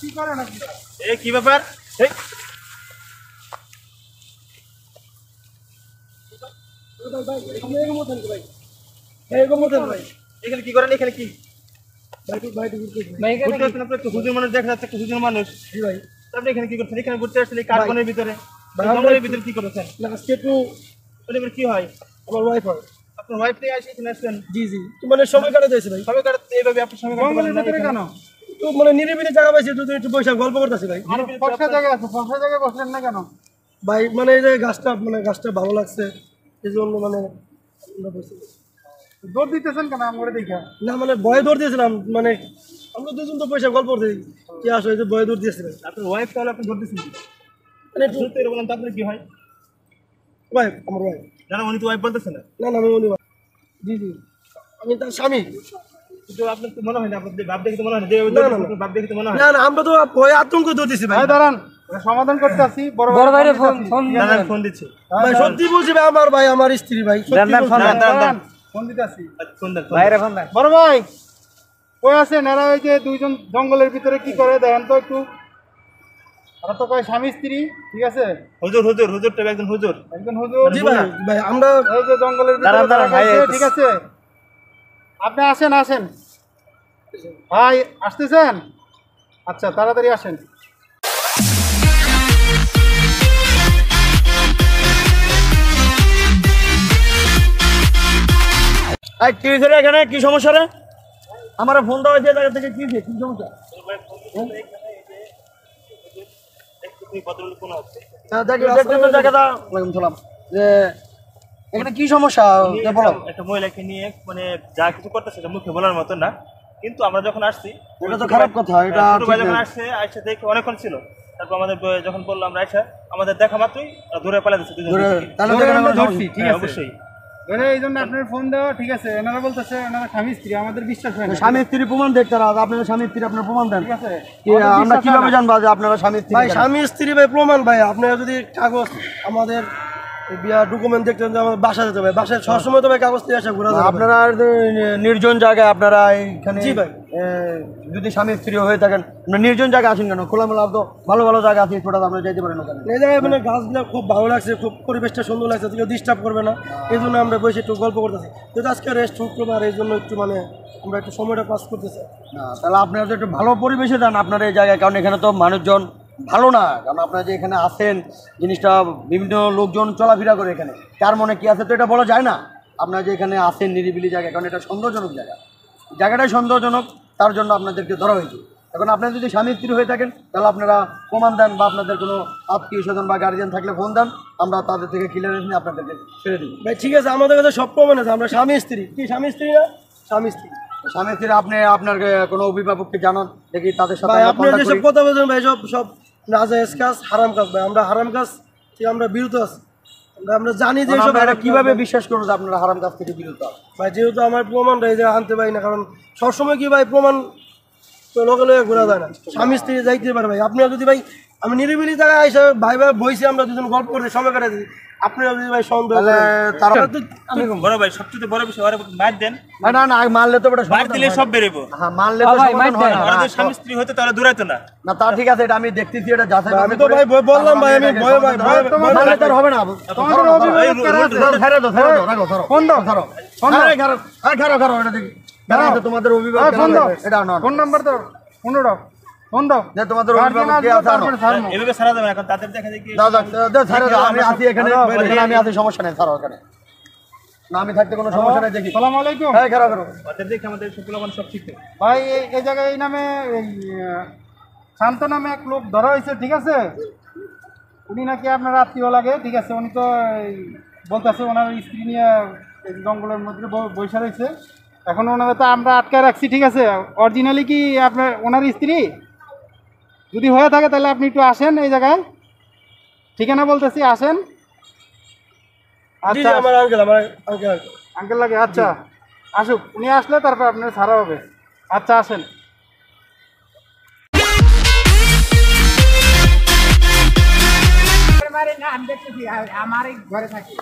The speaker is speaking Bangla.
কি করেন আপনি? এই কি ব্যাপার? এই এখানে কি করেন? এখানে কি হুজুর মানুষ দেখা যাচ্ছে, একটা হুজুর মানুষ। আপনি এখানে কি করছেন? এখানে ঘুরতে আসছেন এই কাঠবনের ভিতরে, জঙ্গলের ভিতরে কি করেছেন? আজকে একটু কি হয়? আমার ওয়াইফ হয়। আপনার ওয়াইফ নিয়ে আসে এখানে আসছেন? জি জি, তো মানে সময় কাটাতে ভাই। সবাই কাটাতে এইভাবে আপনি সময় কাটাতে পারেন না কেন? তো মানে নিরিবিলি জায়গা পাইছি, দুদিন একটু বসে গল্প করতেছি ভাই। ফসকা জায়গা আছে, ফসকা জায়গায় বসলেন না কেন? ভাই মানে এই যে গাছটা ভালো লাগছে, এই জন্য মানে দৌড় দিতেছেন কেন আমরে দেখা? না মানে ভয়ে দৌড় দিয়েছিলাম, মানে আমরা দুজন তো পয়সা গল্প করছি, কি আসো এই যে ভয়ে দৌড় দিয়েছিলেন। আপনার ওয়াইফ তাহলে আপনি দৌড় দিয়েছেন? মানে একটু বলেন তো আপনার কি হয়? ওয়াইফ, আমার ওয়াইফ। না উনি তো ওয়াইফ বলতেছেন না। না না, আমি উনি জি জি, আমি তার স্বামী। তো আপনার তো মনে হয় না, আপনার ভাব দেখে তো মনে হয় না, যে ভাব দেখে তো মনে হয় না না, আমরা তো ভয়ে আতঙ্ক দৌড় দিয়েছি ভাই। দাঁড়ান, সমাধান করতে আসি। বড় ভাইরে ফোন দিচ্ছি ভাই, সত্যি বলছি ভাই, আমার স্ত্রী ভাই, ফোন দিতে আসি। ফোন দেন ভাইরে, ফোন দেন। বড় ভাই কই আছেন? এরা ওই যে দুইজন জঙ্গলের ভিতরে কি করে দেখেন তো একটু। ওরা তো কয় স্বামী স্ত্রী, ঠিক আছে? হুজুর একজন হুজুর। জি ভাই, ভাই আমরা এই যে জঙ্গলের ভিতরে, ঠিক আছে? আপনি আসেন ভাই, আসতেছেন? আচ্ছা, তাড়াতাড়ি আসেন। এখানে কি সমস্যা রে? আমার ফোন দেওয়া হয়েছে জায়গা থেকে, কি সমস্যা? এখানে কি সমস্যা বলো? একটা মহিলাকে নিয়ে মানে যা কিছু করতেছে মুখে বলার মতো না, কিন্তু আমরা যখন আসছি এটা তো খারাপ কথা। এটা যখন আসছে দেখে অনেকক্ষণ ছিল, তারপর আমাদের যখন বললাম আমরা আইসা, আমাদের দেখা মাত্রই ধরে পালা দিচ্ছে। ঠিক আছে, অবশ্যই এই জন্য আপনার ফোন দেওয়া, ঠিক আছে? এনারা বলতেছে এনারা স্বামী স্ত্রী, আমাদের বিশ্বাস হয় না। স্বামী স্ত্রী প্রমাণ দেখতে হবে, আপনারা স্বামী স্ত্রী আপনার প্রমাণ দেন, ঠিক আছে? আমরা কিভাবে জানবো যে আপনারা স্বামী স্ত্রী? ভাই স্বামী স্ত্রী ভাই প্রমাণ ভাই, আপনারা যদি কাগজ আমাদের বিয়ার ডকুমেন্ট দেখতেন যে আমার বাসা যেতে ভাই, বাসায় সবসময় তো ভাই কাগজ দিয়ে আসা ঘোরা যায়। আপনারা নির্জন জায়গায় আপনারা এখানে জি ভাই, যদি স্বামী স্ত্রী হয়ে থাকেন, নির্জন জায়গায় আসেন কেন? খোলামেলা তো ভালো জায়গা আছে, ছোটা আপনারা যেতে পারেন ওখানে। এই জায়গায় মানে গাছগুলো খুব ভালো লাগছে, খুব পরিবেশটা সুন্দর লাগছে, কেউ ডিস্টার্ব করবে না, এই জন্য আমরা বসে একটু গল্প করতেছি। যেহেতু আজকে রেস্ট শুক্রবার, এই জন্য একটু মানে আমরা একটু সময়টা পাস করতেছি। না তাহলে আপনারা তো একটু ভালো পরিবেশে যান আপনার এই জায়গায়, কারণ এখানে তো মানুষজন ভালো না। কারণ আপনারা যে এখানে আসেন, জিনিসটা বিভিন্ন লোকজন চলাফেরা করে, এখানে কার মনে কী আছে তো এটা বলা যায় না। আপনারা যে এখানে আসেন নিরিবিলি জায়গা, কারণ এটা সন্দেহজনক জায়গাটাই সন্দেহজনক, তার জন্য আপনাদেরকে ধরা হয়েছে। এখন আপনারা যদি স্বামী স্ত্রী হয়ে থাকেন তাহলে আপনারা প্রমাণ দেন, বা আপনাদের কোনো আত্মীয় স্বজন বা গার্জিয়ান থাকলে ফোন দেন, আমরা তাদের থেকে ক্লিয়ারেন্স নিয়ে আপনাদেরকে ছেড়ে দিই। ভাই ঠিক আছে, আমাদের কাছে সব প্রমাণ আছে, আমরা স্বামী স্ত্রী। কি স্বামী স্ত্রী না? স্বামী স্ত্রী। স্বামী স্ত্রী আপনি আপনার কোনো অভিভাবককে জানান, দেখি তাদের সাথে। ভাই আপনি যেসব কথা বলছেন ভাই, সব নাজায়েজ কাজ, হারাম কাজ ভাই। আমরা হারাম কাজ থেকে আমরা বিরত আছি। আমরা জানি যে সব কিভাবে বিশ্বাস করবো যে আপনারা হারাম কাজ থেকে বিরত ভাই, যেহেতু আমার প্রমাণটা এই যে আনতে পারি না, কারণ সবসময় কি ভাই প্রমাণ তো লগে লগে ঘোরা যায় না, স্বামী স্ত্রী যাইতে পারে ভাই। আপনারা যদি ভাই, আমি নিরিবিলি জায়গায় এসে ভাই বইছি, আমরা দুজন গল্প করতে সময় কাটাচ্ছি, আপনারা যদি ভাই সন্দেহ তারা বড় ভাই সবচেয়ে বড় বিষয় ওরা মার দেন। না মারলে তো মার দিলে সব বেরোবো। হ্যাঁ মারলে তো সমাধান হয় না। ওরা স্বামী স্ত্রী হতে তাহলে দূরাইতো না। না তা ঠিক আছে, এটা আমি দেখতেছি, এটা যাচাই আমি তো ভাই বললাম ভাই, আমি ভয় ভাই মারলে তো হবে না। তোমাদের অভিভাবক কারা আছে? ছেড়ে দাও ফোন দাও, এটা দেখি তোমাদের অভিভাবক এটা না, ফোন নাম্বার দাও, ফোন দাও, ফোন দাও। তোমাদের অভিভাবক কে আছে? এভাবে ছাড়া যাবে না, এখন তাদের দেখা যায় কি আমি আছি এখানে, আমি আছি, সমস্যা নেই, ছাড়ো এখানে। না আমি থাকতে কোনো সমস্যা নেই। দেখি আসসালামু আলাইকুম। হ্যাঁ খারাপ ওদের দেখে আমাদের সুপ্রমান সব ঠিক ভাই। এই জায়গায় এই নামে এই শান্ত নামে এক লোক ধরা হয়েছে, ঠিক আছে? উনি নাকি আপনার আত্মীয় লাগে, ঠিক আছে? উনি তো বলতেছে ওনার স্ত্রী নিয়ে জঙ্গলের মধ্যে বসে রয়েছে। এখন ওনারা তো আমরা আটকায় রাখছি, ঠিক আছে? অরিজিনালি কি আপনার ওনার স্ত্রী? যদি হয়ে থাকে তাহলে আপনি একটু আসেন এই জায়গায়, ঠিকানা বলতেছি, আসেন। আচ্ছা আমার আঙ্কেল লাগে, আচ্ছা আসুক, উনি আসলে তারপর আপনার ছাড়া হবে। আচ্ছা আসেন। আমি দেখতেছি আমার ঘরে থাকি।